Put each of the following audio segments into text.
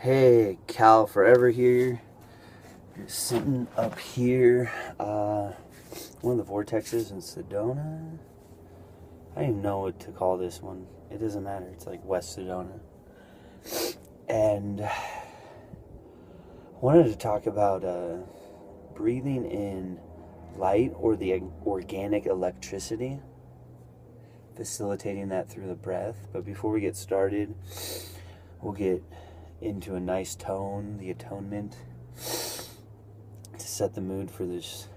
Hey, Cal, forever here. You're sitting up here. One of the vortexes in Sedona. I don't even know what to call this one. It doesn't matter. It's like West Sedona. And I wanted to talk about breathing in light or the organic electricity, facilitating that through the breath. But before we get started, we'll get into a nice tone, the atonement, to set the mood for this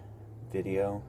video.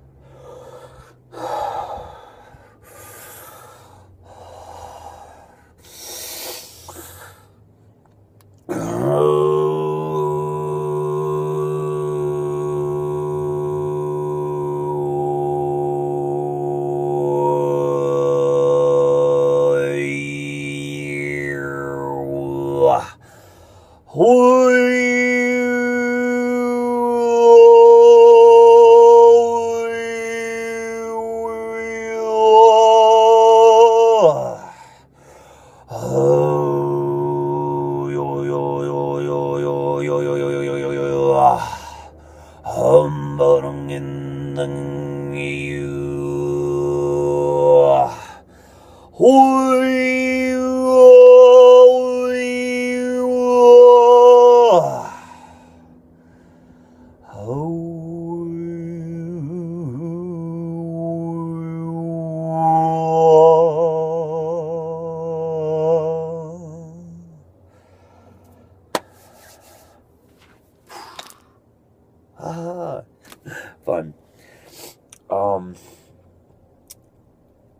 Fun.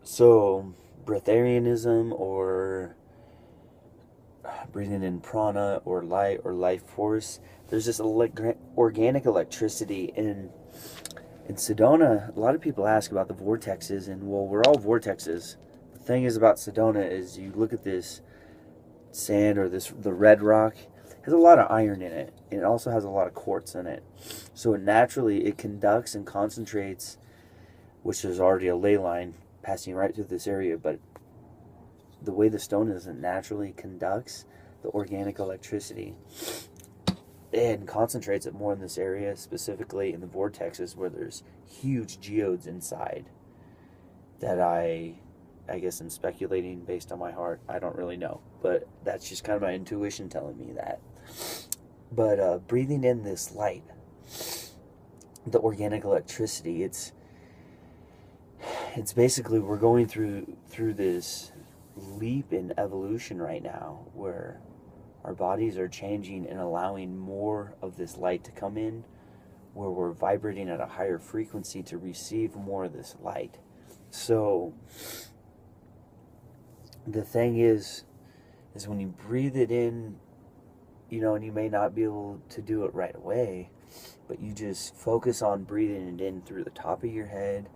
So, Breatharianism, or breathing in prana or light or life force, there's this organic electricity in Sedona. A lot of people ask about the vortexes, and well, we're all vortexes. The thing is about Sedona is you look at this sand or the red rock, it has a lot of iron in it, and it also has a lot of quartz in it. So it conducts and concentrates, which is already a ley line passing right through this area, but the way the stone is, it naturally conducts the organic electricity and concentrates it more in this area, specifically in the vortexes where there's huge geodes inside that I guess I'm speculating based on my heart. I don't really know, but that's just kind of my intuition telling me that. But breathing in this light, the organic electricity, it's basically, we're going through this leap in evolution right now where our bodies are changing and allowing more of this light to come in, where we're vibrating at a higher frequency to receive more of this light. So the thing is when you breathe it in, and you may not be able to do it right away, but you just focus on breathing it in through the top of your head,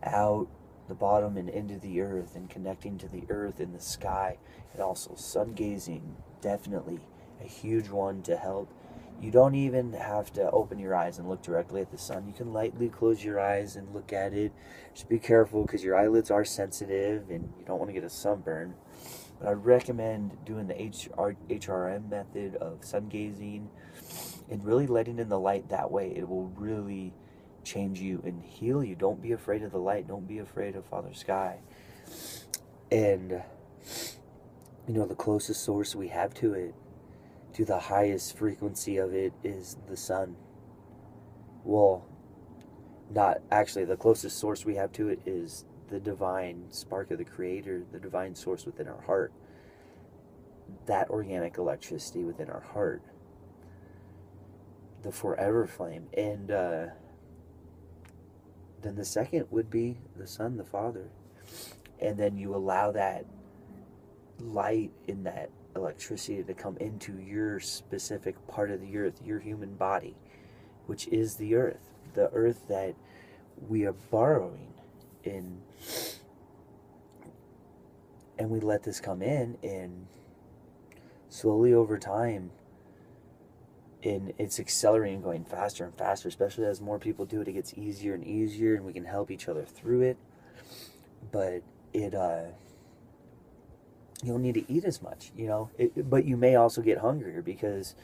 out the bottom and into the earth, and connecting to the earth and the sky. And also sun gazing, definitely a huge one to help. You don't even have to open your eyes and look directly at the sun. You can lightly close your eyes and look at it. Just be careful because your eyelids are sensitive and you don't want to get a sunburn. But I recommend doing the HRM method of sun gazing and really letting in the light that way. It will really change you and heal you. Don't be afraid of the light. Don't be afraid of Father Sky. And the closest source we have to it, to the highest frequency of it, is the sun. Well, not actually. The closest source we have to it is the divine spark of the Creator, the divine source within our heart. That organic electricity within our heart, the forever flame. And then the second would be the Son, the Father. And then you allow that light in that electricity to come into your specific part of the earth, your human body, which is the earth that we are borrowing in. And we let this come in, and slowly over time, and it's accelerating, going faster and faster, especially as more people do it. It gets easier and easier, and we can help each other through it. But you don't need to eat as much, you know. But you may also get hungrier because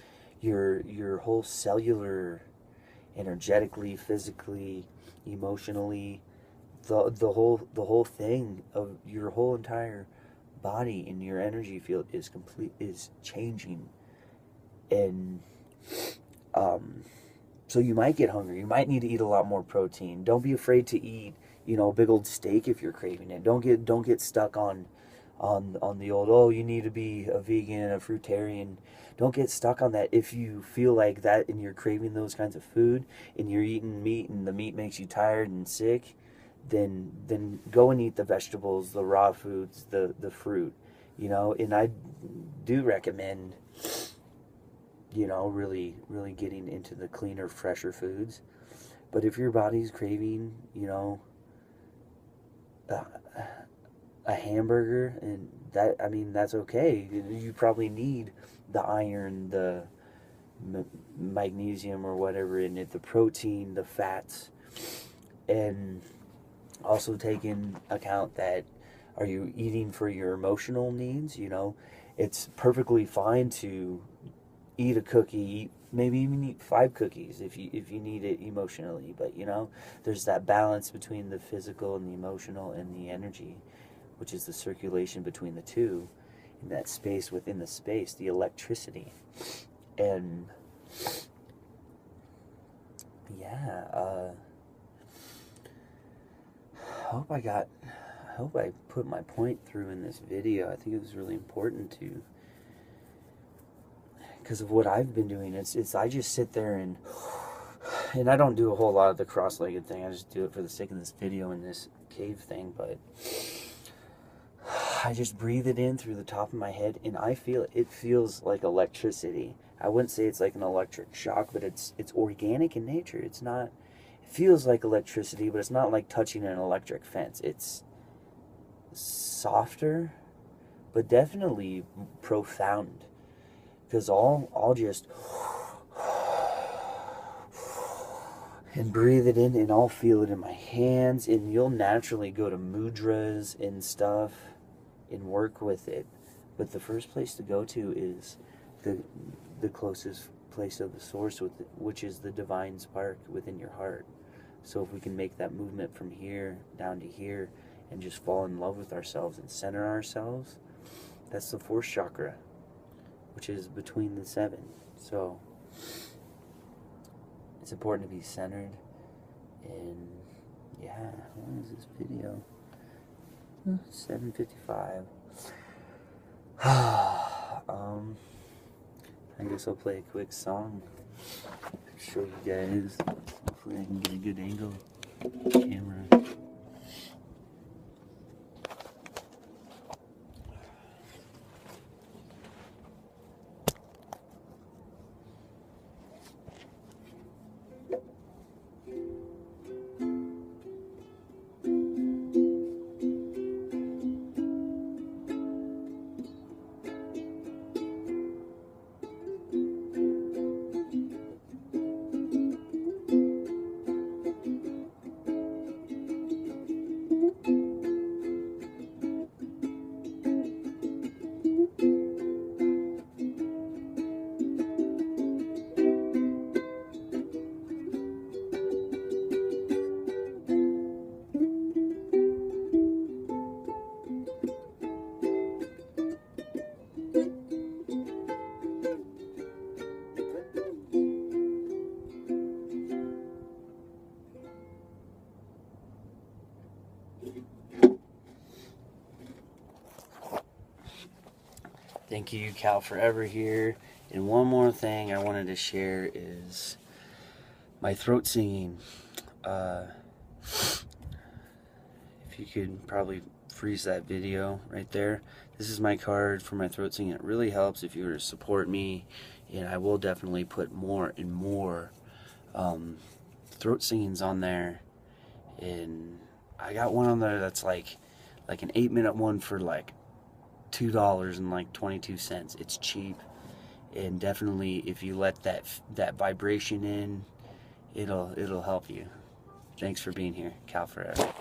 your whole cellular, energetically, physically, emotionally, the whole thing of your whole entire body and your energy field is changing. And so you might get hungry. You might need to eat a lot more protein. Don't be afraid to eat, you know, a big old steak if you're craving it. Don't get stuck on the old, oh, you need to be a vegan, a fruitarian. Don't get stuck on that. If you feel like that and you're craving those kinds of food and you're eating meat and the meat makes you tired and sick, then go and eat the vegetables, the raw foods, the fruit, you know. And I do recommend, you know, really getting into the cleaner, fresher foods. But if your body's craving, you know, a hamburger, and that, I mean, that's okay. You probably need the iron, the magnesium or whatever in it, the protein, the fats, and also take in account that, are you eating for your emotional needs? You know, it's perfectly fine to eat a cookie, maybe even eat 5 cookies if you need it emotionally. But, you know, there's that balance between the physical and the emotional and the energy, which is the circulation between the two, in that space within the space, the electricity. And yeah, I hope I put my point through in this video. I think it was really important to, because of what I've been doing. It's I just sit there and I don't do a whole lot of the cross-legged thing. I just do it for the sake of this video and this cave thing, but I just breathe it in through the top of my head, and I feel it. It feels like electricity. I wouldn't say it's like an electric shock, but it's organic in nature. It's not. It feels like electricity, but it's not like touching an electric fence. It's softer, but definitely profound. Because I'll just and breathe it in, and I'll feel it in my hands, and you'll naturally go to mudras and stuff and work with it. But the first place to go to is the closest place of the source, which is the divine spark within your heart. So if we can make that movement from here down to here and just fall in love with ourselves and center ourselves, that's the 4th chakra, which is between the 7. So it's important to be centered. And yeah, what is this video? 7:55. I guess I'll play a quick song to show you guys. Hopefully I can get a good angle with the camera. Thank you, Cal Forever here. And one more thing I wanted to share is my throat singing. If you could probably freeze that video right there. This is my card for my throat singing. It really helps if you were to support me, and I will definitely put more and more throat singings on there. And I got one on there that's like an 8-minute one for like $2.22. It's cheap, and definitely if you let that vibration in, it'll help you. Thanks for being here. Cal Forever.